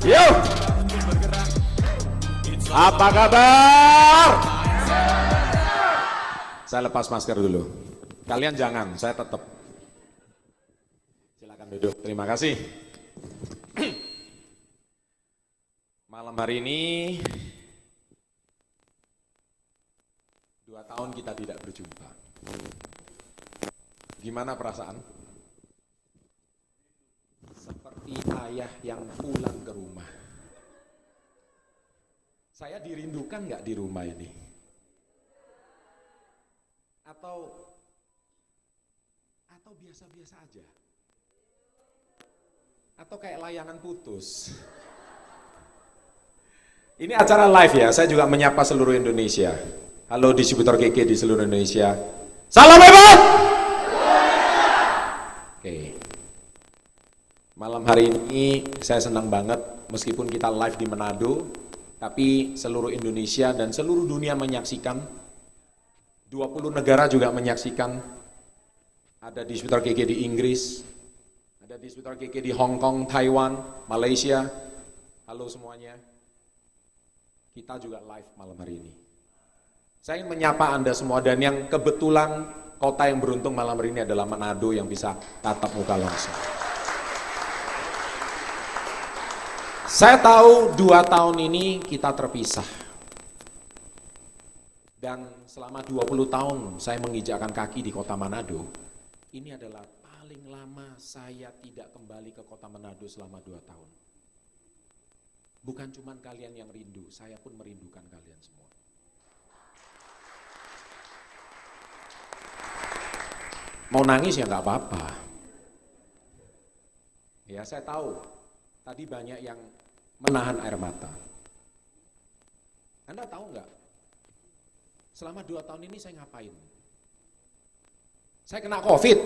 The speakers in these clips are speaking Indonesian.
Yo, apa kabar? Saya lepas masker dulu. Kalian jangan, saya tetap. Silakan duduk. Terima kasih. Malam hari ini 2 tahun kita tidak berjumpa. Gimana perasaan? Seperti ayah yang pulang ke rumah. Saya dirindukan nggak di rumah ini? Atau biasa-biasa aja? Atau kayak layangan putus? Ini acara live ya, saya juga menyapa seluruh Indonesia. Halo distributor KK di seluruh Indonesia. Salam hebat! Oke. Malam hari ini saya senang banget meskipun kita live di Manado, tapi seluruh Indonesia dan seluruh dunia menyaksikan. 20 negara juga menyaksikan. Ada distributor KK di Inggris, ada distributor KK di Hong Kong, Taiwan, Malaysia. Halo semuanya. Kita juga live malam hari ini. Saya ingin menyapa Anda semua dan yang kebetulan kota yang beruntung malam hari ini adalah Manado yang bisa tatap muka langsung. Saya tahu 2 tahun ini kita terpisah. Dan selama 20 tahun saya menginjakkan kaki di kota Manado, ini adalah paling lama saya tidak kembali ke kota Manado selama 2 tahun. Bukan cuma kalian yang rindu, saya pun merindukan kalian semua. Mau nangis ya nggak apa-apa. Ya saya tahu, tadi banyak yang menahan air mata. Anda tahu nggak? Selama 2 tahun ini saya ngapain? Saya kena COVID.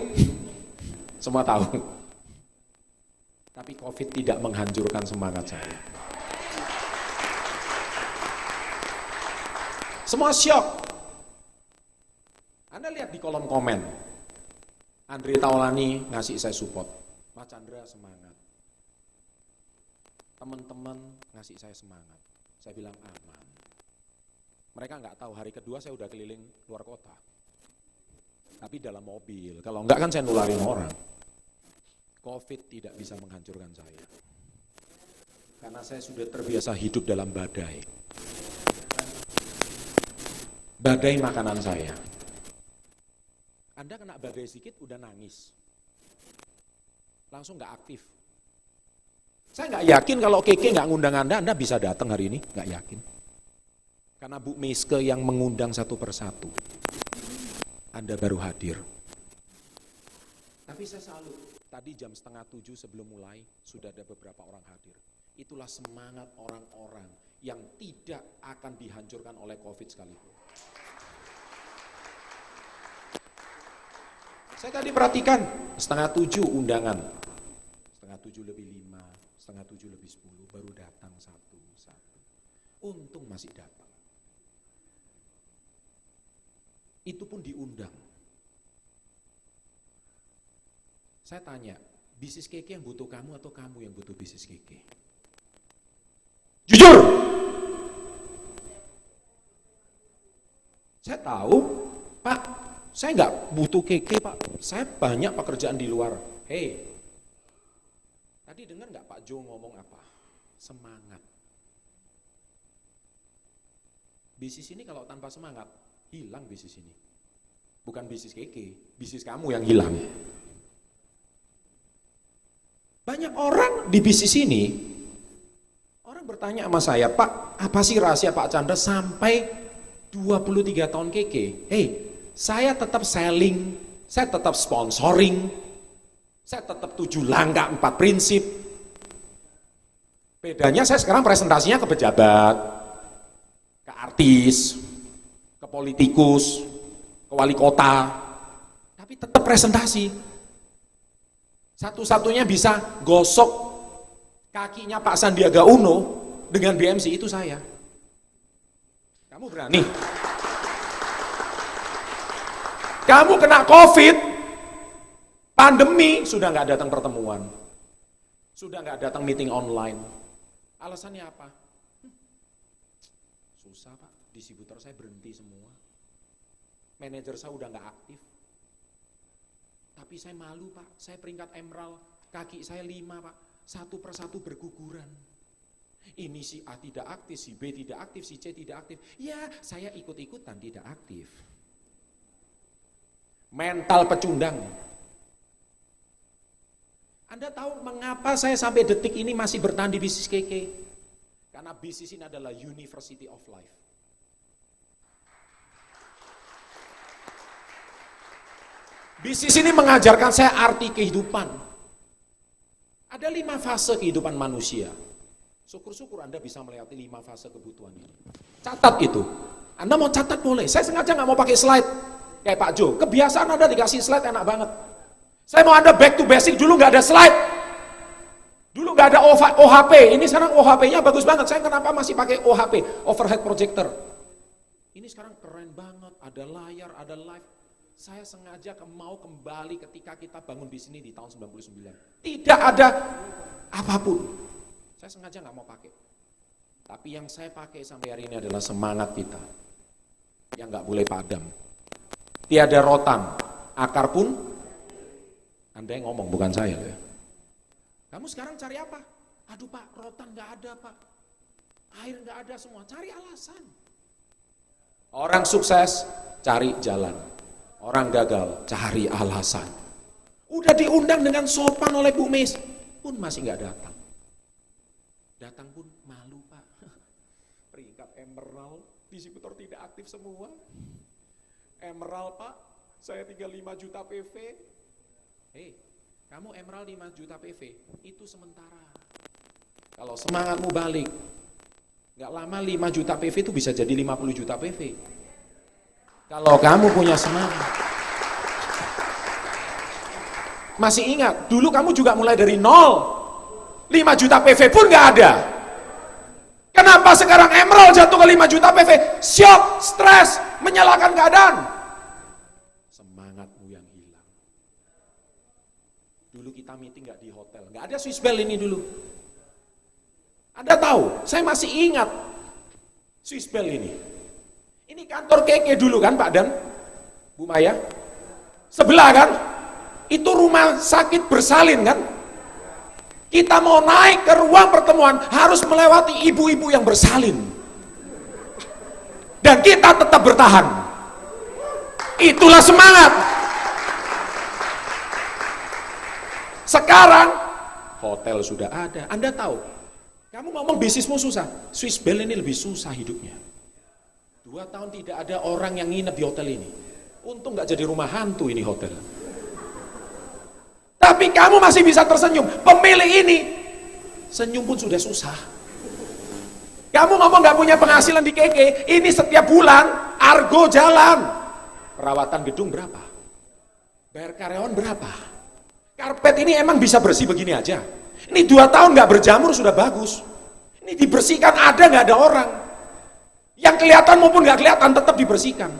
Semua tahu. Tapi COVID tidak menghancurkan semangat saya. Semua syok. Anda lihat di kolom komen. Andre Taulani ngasih saya support. Mas Chandra semangat. Teman-teman ngasih saya semangat. Saya bilang aman. Mereka nggak tahu hari kedua saya udah keliling luar kota. Tapi dalam mobil. Kalau enggak kan saya nularin orang. COVID tidak bisa menghancurkan saya. Karena saya sudah terbiasa hidup dalam badai. Badai makanan saya. Anda kena badai sedikit udah nangis. Langsung nggak aktif. Saya nggak yakin kalau Keke nggak ngundang Anda bisa datang hari ini. Nggak yakin. Karena Bu Meiske yang mengundang satu persatu. Anda baru hadir. Tapi saya salut. Tadi jam 6:30 sebelum mulai, sudah ada beberapa orang hadir. Itulah semangat orang-orang yang tidak akan dihancurkan oleh COVID sekalipun. Saya tadi perhatikan, 6:30 undangan. 6:30 lebih 5, 6:30 lebih 10, baru datang satu. Untung masih datang. Itu pun diundang. Saya tanya, bisnis Keke yang butuh kamu atau kamu yang butuh bisnis Keke? Jujur! Saya tahu, Pak, saya nggak butuh Keke, Pak. Saya banyak pekerjaan di luar. Hei, tadi dengar nggak Pak Jo ngomong apa? Semangat. Bisnis ini kalau tanpa semangat, hilang bisnis ini. Bukan bisnis Keke, bisnis kamu yang hilang. Banyak orang di bisnis ini, orang bertanya sama saya, Pak, apa sih rahasia Pak Chandra sampai 23 tahun Keke? Saya tetap selling, saya tetap sponsoring, saya tetap 7 langkah 4 prinsip. Bedanya saya sekarang presentasinya ke pejabat, ke artis, ke politikus, ke wali kota, tapi tetap presentasi. Satu-satunya bisa gosok kakinya Pak Sandiaga Uno dengan BMC itu saya. Kamu berani? Kamu kena COVID, pandemi, sudah nggak datang pertemuan, sudah nggak datang meeting online, Alasannya apa? Susah Pak, distributor saya berhenti semua. Manajer saya udah nggak aktif. Tapi saya malu Pak, saya peringkat emerald, kaki saya 5 Pak, satu persatu berguguran. Ini si A tidak aktif, si B tidak aktif, si C tidak aktif. Ya, saya ikut-ikutan tidak aktif. Mental pecundang. Anda tahu mengapa saya sampai detik ini masih bertahan di bisnis KK? Karena bisnis ini adalah University of Life. Bisnis ini mengajarkan saya arti kehidupan. Ada 5 fase kehidupan manusia. Syukur-syukur Anda bisa melewati 5 fase kebutuhan ini. Catat itu. Anda mau catat boleh. Saya sengaja nggak mau pakai slide kayak Pak Jo. Kebiasaan Anda dikasih slide enak banget. Saya mau Anda back to basic, dulu nggak ada slide. Dulu nggak ada OHP. Ini sekarang OHP-nya bagus banget. Saya kenapa masih pakai OHP, overhead projector? Ini sekarang keren banget. Ada layar, ada live. Saya sengaja mau kembali ketika kita bangun bisnis ini di tahun 99. Tidak ada apapun. Saya sengaja nggak mau pakai. Tapi yang saya pakai sampai hari ini adalah semangat kita. Yang nggak boleh padam. Tiada rotan, akar pun, Anda yang ngomong, bukan saya. Ya. Kamu sekarang cari apa? Aduh Pak, rotan nggak ada Pak. Air nggak ada semua, cari alasan. Orang sukses, cari jalan. Orang gagal, cari alasan. Udah diundang dengan sopan oleh Bu Mes, pun masih nggak datang. Datang pun malu Pak. Peringkat emerald, distributor tidak aktif semua. Emerald Pak, saya tinggal 5 juta PV. Hei, kamu emerald 5 juta PV, itu sementara. Kalau semangatmu balik, gak lama 5 juta PV itu bisa jadi 50 juta PV. Kalau kamu punya semangat. Masih ingat, dulu kamu juga mulai dari 0. 5 juta PV pun nggak ada. Kenapa sekarang emerald jatuh ke 5 juta PV? Shock, stres, menyalahkan keadaan. Semangatmu yang hilang. Dulu kita meeting nggak di hotel, nggak ada Swiss Bell ini dulu. Anda tahu, saya masih ingat Swiss Bell ini. Ini kantor KK dulu kan Pak Dan, Bu Maya. Sebelah kan, itu rumah sakit bersalin kan. Kita mau naik ke ruang pertemuan harus melewati ibu-ibu yang bersalin. Dan kita tetap bertahan. Itulah semangat. Sekarang hotel sudah ada. Anda tahu, kamu ngomong bisnismu susah. Swiss Bell ini lebih susah hidupnya. 2 tahun tidak ada orang yang nginep di hotel ini. Untung nggak jadi rumah hantu ini hotel. Tapi kamu masih bisa tersenyum. Pemilik ini senyum pun sudah susah. Kamu ngomong gak punya penghasilan di KK, ini setiap bulan argo jalan. Perawatan gedung berapa? Bayar karyawan berapa? Karpet ini emang bisa bersih begini aja. Ini 2 tahun gak berjamur sudah bagus. Ini dibersihkan ada gak ada orang. Yang kelihatan maupun gak kelihatan tetap dibersihkan.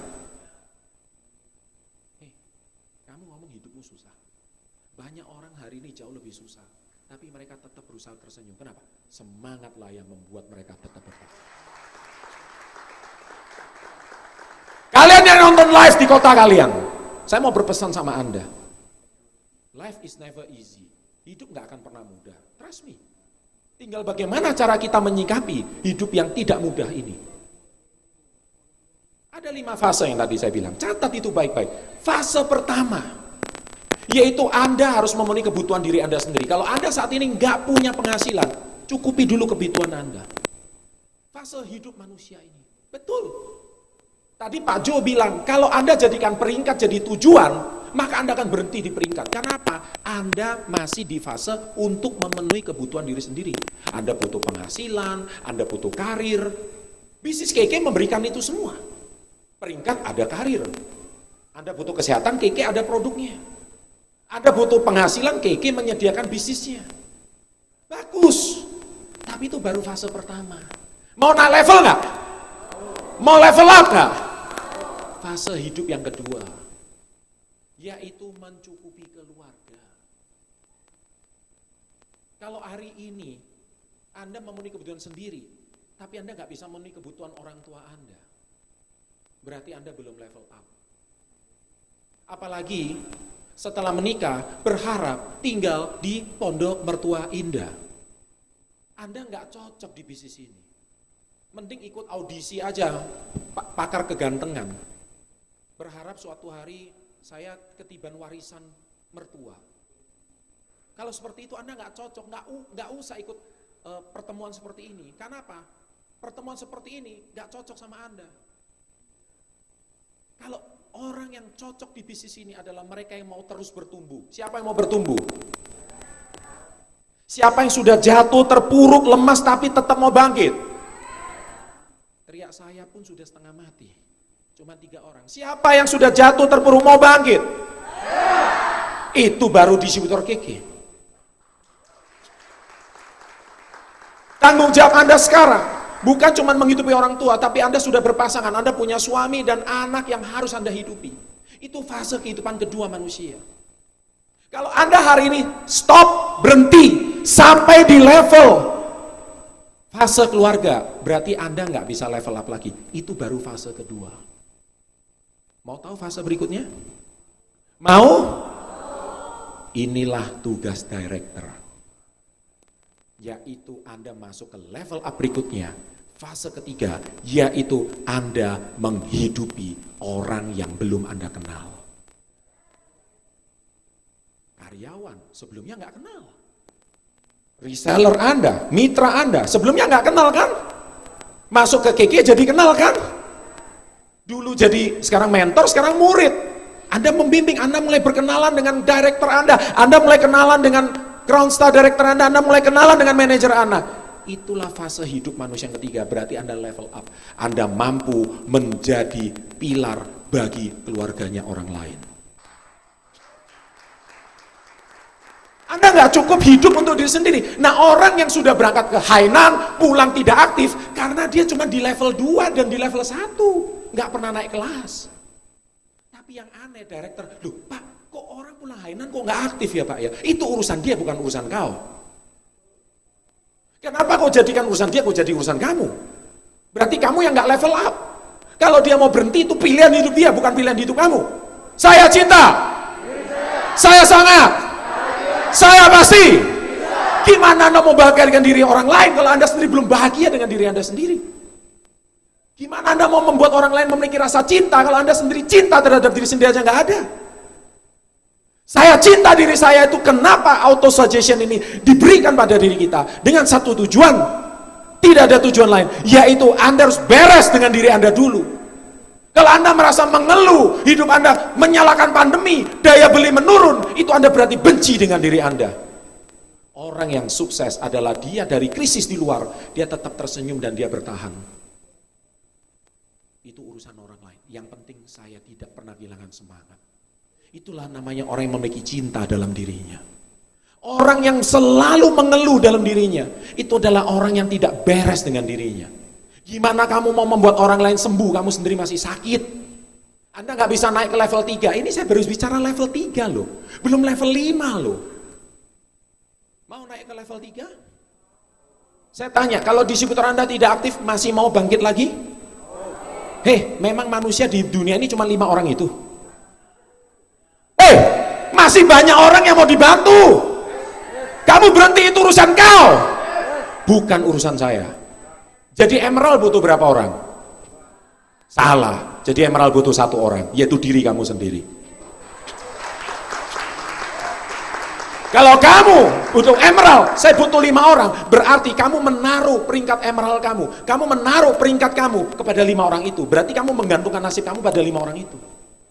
Kamu ngomong hidupmu susah. Banyak orang hari ini jauh lebih susah, tapi mereka tetap berusaha tersenyum. Kenapa? Semangatlah yang membuat mereka tetap bertahan. Kalian yang nonton live di kota kalian, saya mau berpesan sama Anda. Life is never easy. Hidup gak akan pernah mudah. Trust me. Tinggal bagaimana cara kita menyikapi hidup yang tidak mudah ini. Ada 5 fase yang tadi saya bilang. Catat itu baik-baik. Fase pertama, yaitu Anda harus memenuhi kebutuhan diri Anda sendiri. Kalau Anda saat ini nggak punya penghasilan, cukupi dulu kebutuhan Anda. Fase hidup manusia ini. Betul. Tadi Pak Jo bilang, kalau Anda jadikan peringkat jadi tujuan, maka Anda akan berhenti di peringkat. Kenapa? Anda masih di fase untuk memenuhi kebutuhan diri sendiri. Anda butuh penghasilan, Anda butuh karir. Bisnis KK memberikan itu semua. Peringkat ada karir. Anda butuh kesehatan, KK ada produknya. Anda butuh penghasilan, KK menyediakan bisnisnya. Bagus. Tapi itu baru fase pertama. Mau naik level nggak? Mau level up nggak? Fase hidup yang kedua, yaitu mencukupi keluarga. Kalau hari ini Anda memenuhi kebutuhan sendiri, tapi Anda nggak bisa memenuhi kebutuhan orang tua Anda. Berarti Anda belum level up. Apalagi setelah menikah berharap tinggal di pondok mertua indah. Anda nggak cocok di bisnis ini. Mending ikut audisi aja, pakar kegantengan. Berharap suatu hari saya ketiban warisan mertua. Kalau seperti itu Anda nggak cocok, nggak usah ikut pertemuan seperti ini. Karena apa? Pertemuan seperti ini nggak cocok sama Anda. Kalau orang yang cocok di bisnis ini adalah mereka yang mau terus bertumbuh. Siapa yang mau bertumbuh? Siapa yang sudah jatuh, terpuruk, lemas tapi tetap mau bangkit? Teriak saya pun sudah setengah mati. Cuma 3 orang. Siapa yang sudah jatuh, terpuruk, mau bangkit? Itu baru distributor KK. Tanggung jawab Anda sekarang bukan cuma menghidupi orang tua, tapi Anda sudah berpasangan, Anda punya suami dan anak yang harus Anda hidupi. Itu fase kehidupan kedua manusia. Kalau Anda hari ini stop, berhenti, sampai di level fase keluarga, berarti Anda nggak bisa level up lagi. Itu baru fase kedua. Mau tahu fase berikutnya? Mau? Inilah tugas director. Yaitu Anda masuk ke level up berikutnya, fase ketiga, yaitu Anda menghidupi orang yang belum Anda kenal. Karyawan sebelumnya nggak kenal. Reseller Anda, mitra Anda sebelumnya nggak kenal kan? Masuk ke KK jadi kenal kan? Dulu jadi sekarang mentor, sekarang murid. Anda membimbing, Anda mulai berkenalan dengan director Anda mulai kenalan dengan ground star director Anda mulai kenalan dengan manajer Anda. Itulah fase hidup manusia yang ketiga, berarti Anda level up. Anda mampu menjadi pilar bagi keluarganya orang lain. Anda nggak cukup hidup untuk diri sendiri. Nah, orang yang sudah berangkat ke Hainan, pulang tidak aktif, karena dia cuma di level 2 dan di level 1, nggak pernah naik kelas. Tapi yang aneh, director, loh Pak, kok orang pulang Hainan kok nggak aktif ya Pak ya? Itu urusan dia, bukan urusan kau. Kenapa kau jadikan urusan dia, kau jadi urusan kamu? Berarti kamu yang nggak level up. Kalau dia mau berhenti, itu pilihan hidup dia, bukan pilihan hidup kamu. Saya cinta, saya sangat, saya pasti. Gimana Anda mau bahagia dengan diri orang lain kalau Anda sendiri belum bahagia dengan diri Anda sendiri? Gimana Anda mau membuat orang lain memiliki rasa cinta kalau Anda sendiri cinta terhadap diri sendiri aja nggak ada? Saya cinta diri saya itu kenapa auto suggestion ini diberikan pada diri kita dengan satu tujuan, tidak ada tujuan lain, yaitu Anda harus beres dengan diri Anda dulu. Kalau Anda merasa mengeluh, hidup Anda menyalahkan pandemi, daya beli menurun, itu Anda berarti benci dengan diri Anda. Orang yang sukses adalah dia dari krisis di luar, dia tetap tersenyum dan dia bertahan. Itu urusan orang lain. Yang penting saya tidak pernah kehilangan semangat. Itulah namanya orang yang memiliki cinta dalam dirinya. Orang yang selalu mengeluh dalam dirinya, itu adalah orang yang tidak beres dengan dirinya. Gimana kamu mau membuat orang lain sembuh, kamu sendiri masih sakit? Anda nggak bisa naik ke level 3, ini saya baru bicara level 3 loh, belum level 5 loh. Mau naik ke level 3? Saya tanya, kalau distributor Anda tidak aktif, masih mau bangkit lagi? Memang manusia di dunia ini cuma 5 orang itu? Masih banyak orang yang mau dibantu. Kamu berhenti, itu urusan kau, bukan urusan saya. Jadi emerald butuh berapa orang? Salah, jadi emerald butuh 1 orang, yaitu diri kamu sendiri. Kalau kamu butuh emerald, saya butuh 5 orang, berarti kamu menaruh peringkat emerald kamu menaruh peringkat kamu kepada 5 orang itu, berarti kamu menggantungkan nasib kamu pada 5 orang itu.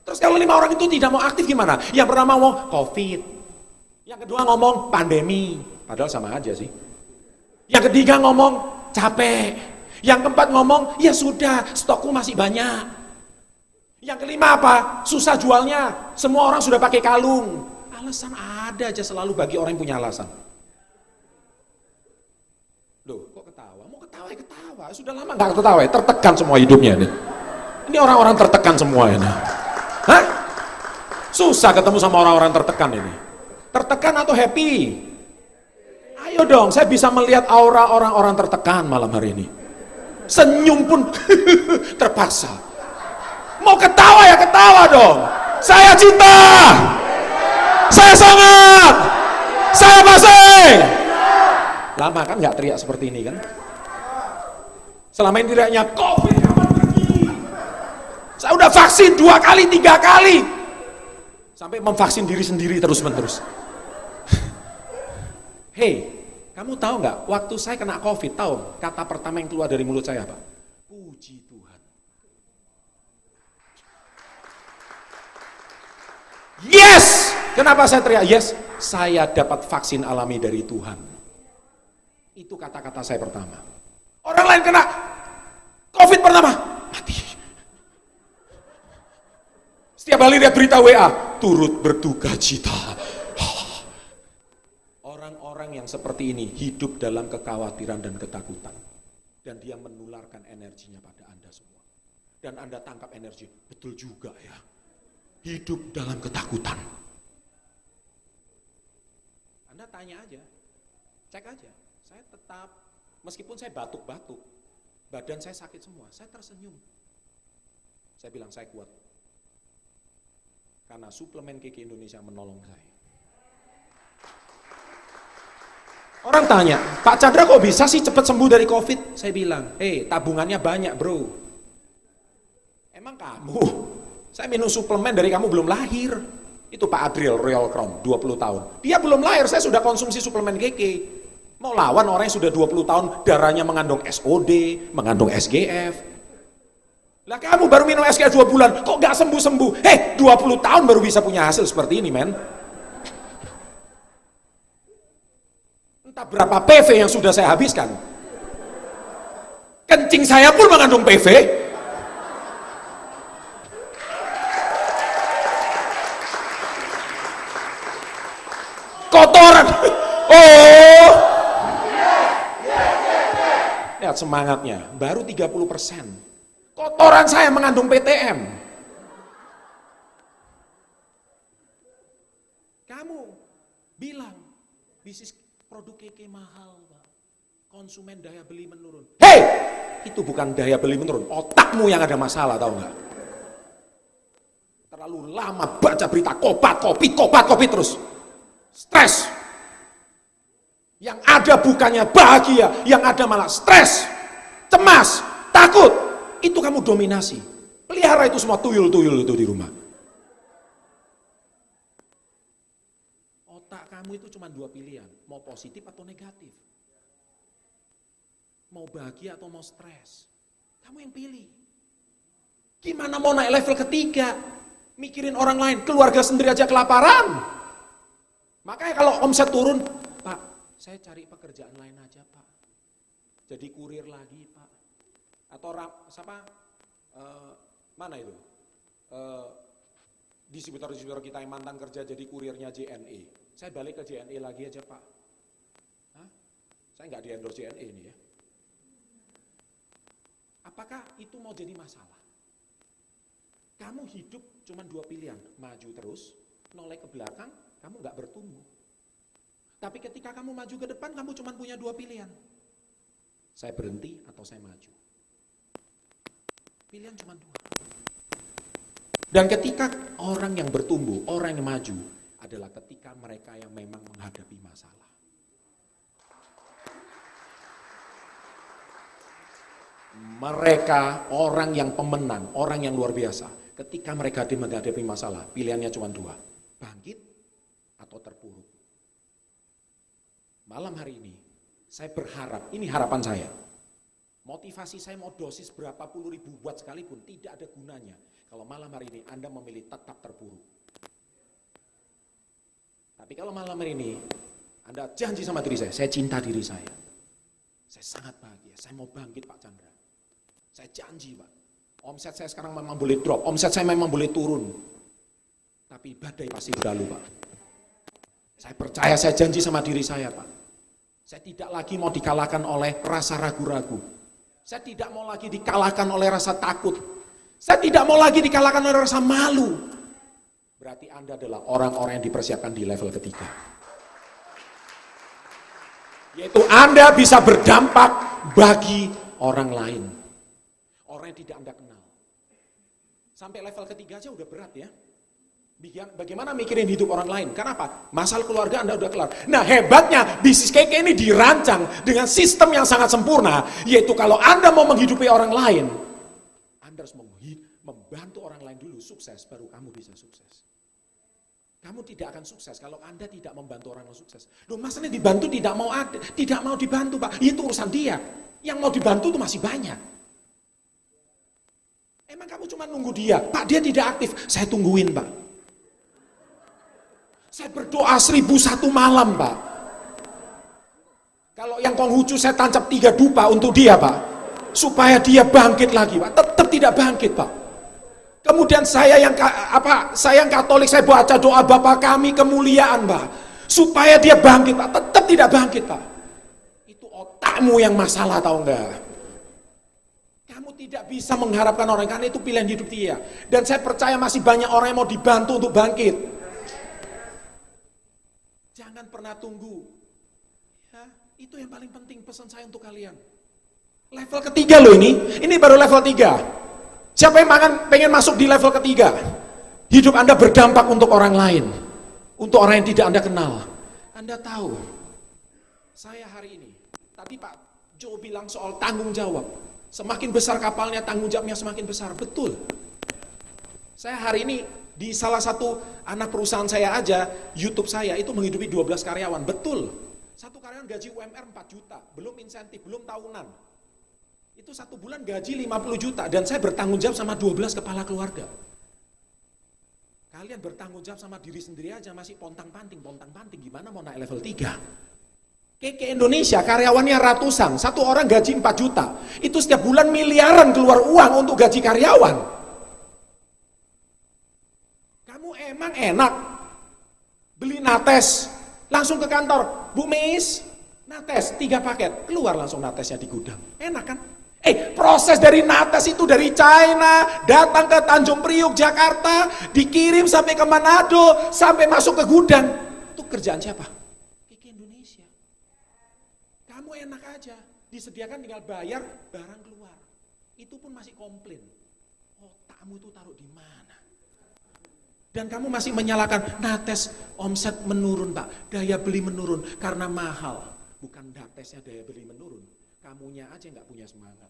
Terus kalau 5 orang itu tidak mau aktif gimana? Yang pertama ngomong COVID, yang kedua ngomong pandemi, padahal sama aja sih. Yang ketiga ngomong capek, yang keempat ngomong ya sudah stokku masih banyak. Yang kelima apa? Susah jualnya, semua orang sudah pakai kalung. Alasan ada aja selalu bagi orang yang punya alasan. Loh kok ketawa? Mau ketawa ya ketawa, sudah lama gak ketawa ya, tertekan semua hidupnya nih. Ini orang-orang tertekan semua ini. Hah? Susah ketemu sama orang-orang tertekan ini. Tertekan atau happy? Ayo Ayo dong, saya bisa melihat aura orang-orang tertekan malam hari ini. Senyum pun terpaksa. Mau ketawa ya ketawa dong. Saya cinta. Saya sangat. Saya masih. Lama kan nggak teriak seperti ini kan? Selama ini teriaknya COVID kapan pergi? Saya udah vaksin 2 kali, 3 kali. Sampai memvaksin diri sendiri terus-menerus. Hei, kamu tahu nggak? Waktu saya kena COVID, tahu kata pertama yang keluar dari mulut saya apa? Puji Tuhan. Yes! Kenapa saya teriak yes? Saya dapat vaksin alami dari Tuhan. Itu kata-kata saya pertama. Orang lain kena COVID pertama, mati. Setiap kali lihat berita WA, turut berduka cita. Orang-orang yang seperti ini hidup dalam kekhawatiran dan ketakutan. Dan dia menularkan energinya pada Anda semua. Dan Anda tangkap energi, betul juga ya. Hidup dalam ketakutan. Anda tanya aja, cek aja. Saya tetap, meskipun saya batuk-batuk, badan saya sakit semua, saya tersenyum. Saya bilang, saya kuat. Karena suplemen KK Indonesia menolong saya. Orang tanya, Pak Chandra kok bisa sih cepat sembuh dari COVID? Saya bilang, tabungannya banyak bro. Emang kamu? Saya minum suplemen dari kamu belum lahir. Itu Pak Adriel Royal Crown, 20 tahun. Dia belum lahir, saya sudah konsumsi suplemen KK. Mau lawan orang yang sudah 20 tahun, darahnya mengandung SOD, mengandung SGF. Lah kamu baru minum SGF 2 bulan, kok gak sembuh-sembuh? 20 tahun baru bisa punya hasil seperti ini, men. Entah berapa PV yang sudah saya habiskan. Kencing saya pun mengandung PV. Kotoran. Oh. Lihat semangatnya, baru 30%. Kotoran saya mengandung PTM. Kamu bilang bisnis produk KK mahal, Pak. Konsumen daya beli menurun. Hei, itu bukan daya beli menurun, otakmu yang ada masalah, tahu nggak? Terlalu lama baca berita COVID terus. Stres. Yang ada bukannya bahagia, yang ada malah stres, cemas, takut. Itu kamu dominasi. Pelihara itu semua tuyul-tuyul itu di rumah. Otak kamu itu cuma 2 pilihan, mau positif atau negatif. Mau bahagia atau mau stres. Kamu yang pilih. Gimana mau naik level ketiga? Mikirin orang lain, keluarga sendiri aja kelaparan. Makanya kalau omset turun, Pak, saya cari pekerjaan lain aja, Pak. Jadi kurir lagi, Pak. Atau mana itu? Distributor-distributor kita yang mantan kerja jadi kurirnya JNE. Saya balik ke JNE lagi aja, Pak. Hah? Saya nggak di-endorse JNE ini ya. Apakah itu mau jadi masalah? Kamu hidup cuma 2 pilihan, maju terus, noleh ke belakang, kamu nggak bertumbuh. Tapi ketika kamu maju ke depan, kamu cuma punya 2 pilihan. Saya berhenti atau saya maju. Pilihan cuma 2. Dan ketika orang yang bertumbuh, orang yang maju, adalah ketika mereka yang memang menghadapi masalah. Mereka orang yang pemenang, orang yang luar biasa. Ketika mereka menghadapi masalah, pilihannya cuma 2. Bangkit atau terpuruk. Malam hari ini, saya berharap, ini harapan saya. Motivasi saya mau dosis berapa puluh ribu buat sekalipun, tidak ada gunanya. Kalau malam hari ini Anda memilih tetap terpuruk. Tapi kalau malam hari ini, Anda janji sama diri saya cinta diri saya. Saya sangat bahagia, saya mau bangkit Pak Chandra. Saya janji Pak, omset saya sekarang memang boleh drop, omset saya memang boleh turun. Tapi badai pasti berlalu Pak. Saya percaya, saya janji sama diri saya Pak. Saya tidak lagi mau dikalahkan oleh rasa ragu-ragu. Saya tidak mau lagi dikalahkan oleh rasa takut. Saya tidak mau lagi dikalahkan oleh rasa malu. Berarti Anda adalah orang-orang yang dipersiapkan di level ketiga. Yaitu Anda bisa berdampak bagi orang lain. Orang yang tidak Anda kenal. Sampai level ketiga aja udah berat ya. Bagaimana mikirin hidup orang lain? Karena apa? Masalah keluarga Anda udah kelar. Nah hebatnya bisnis KK ini dirancang dengan sistem yang sangat sempurna. Yaitu kalau Anda mau menghidupi orang lain, Anda harus membantu orang lain dulu sukses, baru kamu bisa sukses. Kamu tidak akan sukses kalau Anda tidak membantu orang lain sukses. Loh masalahnya dibantu tidak mau dibantu Pak. Itu urusan dia. Yang mau dibantu itu masih banyak. Emang kamu cuma nunggu dia? Pak dia tidak aktif. Saya tungguin Pak. Saya berdoa 1001 malam Pak. Kalau yang Konghucu saya tancap 3 dupa untuk dia Pak. Supaya dia bangkit lagi Pak. Tetap tidak bangkit Pak. Kemudian saya yang Katolik saya baca doa Bapa kami kemuliaan Pak. Supaya dia bangkit Pak. Tetap tidak bangkit Pak. Itu otakmu yang masalah tahu enggak? Kamu tidak bisa mengharapkan orang karena itu pilihan hidup dia. Dan saya percaya masih banyak orang yang mau dibantu untuk bangkit. Jangan pernah tunggu. Ya, itu yang paling penting pesan saya untuk kalian. Level ketiga loh ini baru level 3. Siapa yang pengen masuk di level ketiga? Hidup Anda berdampak untuk orang lain. Untuk orang yang tidak Anda kenal. Anda tahu, saya hari ini, tadi Pak Joe bilang soal tanggung jawab. Semakin besar kapalnya, tanggung jawabnya semakin besar. Betul. Saya hari ini di salah satu anak perusahaan saya aja, YouTube saya itu menghidupi 12 karyawan. Betul. Satu karyawan gaji UMR 4 juta, belum insentif, belum tahunan. Itu 1 bulan gaji 50 juta dan saya bertanggung jawab sama 12 kepala keluarga. Kalian bertanggung jawab sama diri sendiri aja masih pontang-panting. Gimana mau naik level 3? KK Indonesia karyawannya ratusan, satu orang gaji 4 juta. Itu setiap bulan miliaran keluar uang untuk gaji karyawan. Emang enak beli nates langsung ke kantor, Bu Meis nates 3 paket, keluar langsung natesnya di gudang, enak kan? Proses dari nates itu dari China datang ke Tanjung Priuk Jakarta, dikirim sampai ke Manado, sampai masuk ke gudang. Itu kerjaan siapa? KK Indonesia. Kamu enak aja, disediakan tinggal bayar, barang keluar. Itu pun masih komplain. Otakmu itu taruh di mana? Dan kamu masih menyalahkan, nates omset menurun Pak, daya beli menurun karena mahal. Bukan natesnya daya beli menurun, kamunya aja nggak punya semangat.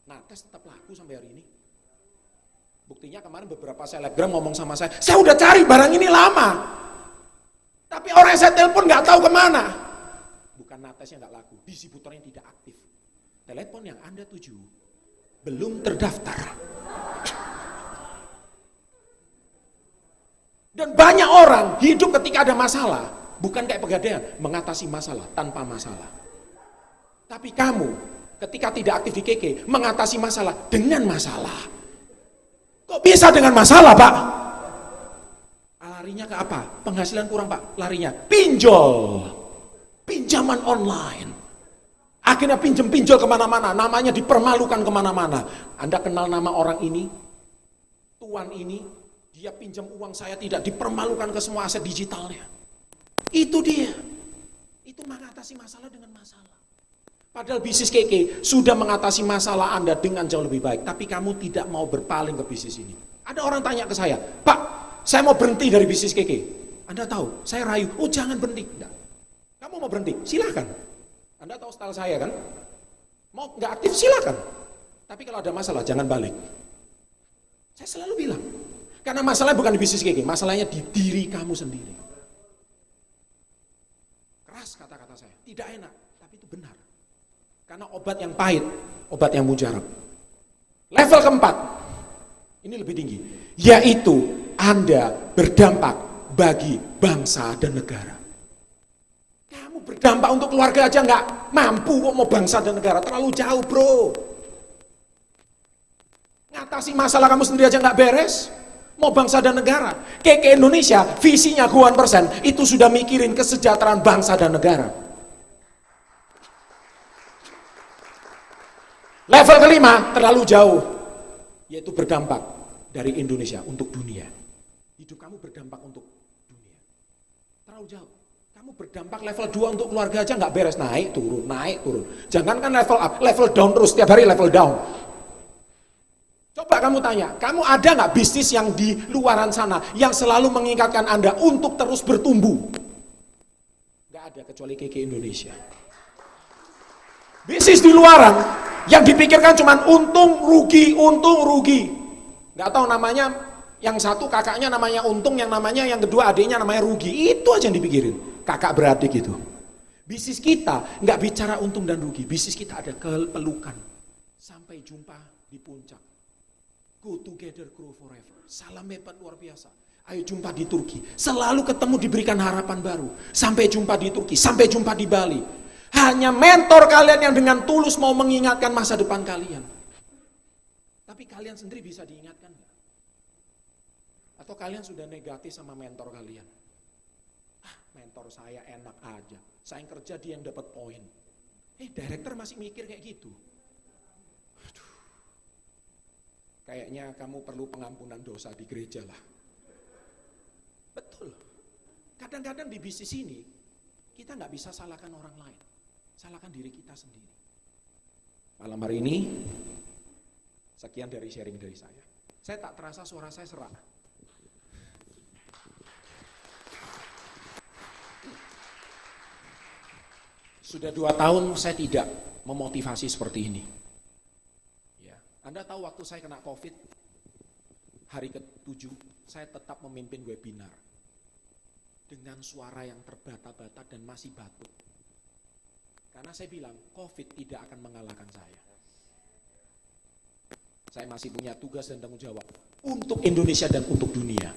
Nates tetap laku sampai hari ini. Buktinya kemarin beberapa selebgram ngomong sama saya udah cari barang ini lama. Tapi orang yang saya telepon nggak tahu kemana. Bukan natesnya nggak laku, distributornya tidak aktif. Telepon yang Anda tuju belum terdaftar. Dan banyak orang hidup ketika ada masalah, bukan kayak Pegadaian, mengatasi masalah tanpa masalah. Tapi kamu ketika tidak aktif di KK, mengatasi masalah dengan masalah. Kok bisa dengan masalah Pak? Larinya ke apa? Penghasilan kurang Pak, larinya pinjol, pinjaman online. Akhirnya pinjol kemana-mana, namanya dipermalukan kemana-mana. Anda kenal nama orang ini? Tuan ini? Dia pinjam uang saya tidak dipermalukan ke semua aset digitalnya. Itu dia. Itu mengatasi masalah dengan masalah. Padahal bisnis KK sudah mengatasi masalah Anda dengan jauh lebih baik. Tapi kamu tidak mau berpaling ke bisnis ini. Ada orang tanya ke saya, Pak, saya mau berhenti dari bisnis KK. Anda tahu, saya rayu, oh jangan berhenti. Enggak. Kamu mau berhenti? Silakan. Anda tahu style saya kan? Mau nggak aktif? Silakan. Tapi kalau ada masalah, jangan balik. Saya selalu bilang. Karena masalahnya bukan di bisnis KK, masalahnya di diri kamu sendiri. Keras kata-kata saya, tidak enak, tapi itu benar. Karena obat yang pahit, obat yang mujarab. Level keempat, ini lebih tinggi, yaitu Anda berdampak bagi bangsa dan negara. Kamu berdampak untuk keluarga aja nggak mampu kok mau bangsa dan negara, terlalu jauh bro. Ngatasi masalah kamu sendiri aja nggak beres. Mau bangsa dan negara. KK Indonesia visinya 1% itu sudah mikirin kesejahteraan bangsa dan negara. Level kelima terlalu jauh, yaitu berdampak dari Indonesia untuk dunia. Hidup kamu berdampak untuk dunia. Terlalu jauh. Kamu berdampak level 2 untuk keluarga aja nggak beres, naik turun. Jangankan level up, level down terus, tiap hari level down. Coba kamu tanya, kamu ada nggak bisnis yang di luaran sana yang selalu mengingatkan Anda untuk terus bertumbuh? Nggak ada, kecuali KK Indonesia. Bisnis di luaran yang dipikirkan cuma untung rugi. Nggak tahu namanya, yang satu kakaknya namanya untung, yang kedua adiknya namanya rugi. Itu aja yang dipikirin, kakak beradik itu. Bisnis kita nggak bicara untung dan rugi, bisnis kita ada pelukan. Sampai jumpa di puncak. Go together, grow forever. Salam hebat luar biasa. Ayo jumpa di Turki. Selalu ketemu, diberikan harapan baru. Sampai jumpa di Turki, sampai jumpa di Bali. Hanya mentor kalian yang dengan tulus mau mengingatkan masa depan kalian. Tapi kalian sendiri bisa diingatkan nggak? Atau kalian sudah negatif sama mentor kalian? Mentor saya enak aja. Saya yang kerja, dia yang dapat poin. Director masih mikir kayak gitu. Kayaknya kamu perlu pengampunan dosa di gereja lah. Betul. Kadang-kadang di bisnis ini, kita nggak bisa salahkan orang lain. Salahkan diri kita sendiri. Malam hari ini, sekian dari sharing dari saya. Saya tak terasa suara saya serak. Sudah 2 tahun saya tidak memotivasi seperti ini. Anda tahu waktu saya kena COVID, hari ke-7, saya tetap memimpin webinar. Dengan suara yang terbata-bata dan masih batuk. Karena saya bilang, COVID tidak akan mengalahkan saya. Saya masih punya tugas dan tanggung jawab untuk Indonesia dan untuk dunia.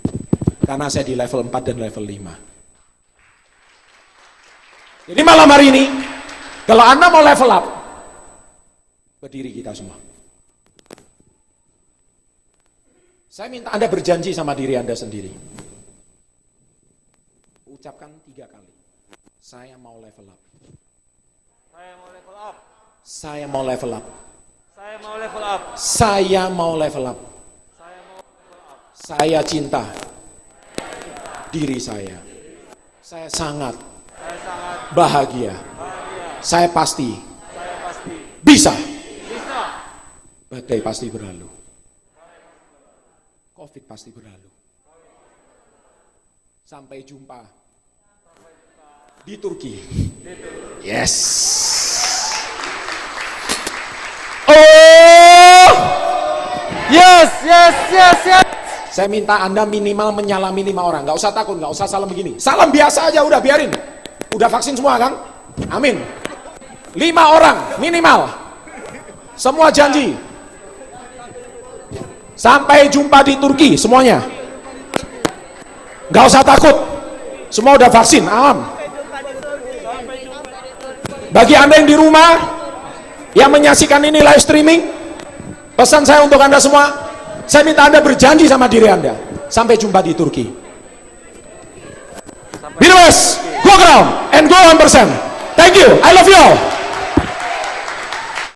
Karena saya di level 4 dan level 5. Jadi malam hari ini, kalau Anda mau level up, berdiri kita semua. Saya minta Anda berjanji sama diri Anda sendiri. Ucapkan 3 kali. Saya mau level up. Saya mau level up. Saya mau level up. Saya mau level up. Saya mau level up. Saya mau level up. Saya cinta diri saya. Saya sangat bahagia. Saya pasti bisa. Badai pasti berlalu. COVID pasti berlalu. Sampai jumpa di Turki. Yes. Oh. Yes. Saya minta Anda minimal menyalami 5 orang. Gak usah takut, gak usah salam begini. Salam biasa aja, udah biarin. Udah vaksin semua kan? Amin. 5 orang minimal. Semua janji. Sampai jumpa di Turki semuanya. Gak usah takut. Semua udah vaksin, aman. Bagi Anda yang di rumah yang menyaksikan ini live streaming, pesan saya untuk Anda semua, saya minta Anda berjanji sama diri Anda. Sampai jumpa di Turki. Be the best, go ground and go 1%. Thank you, I love you all.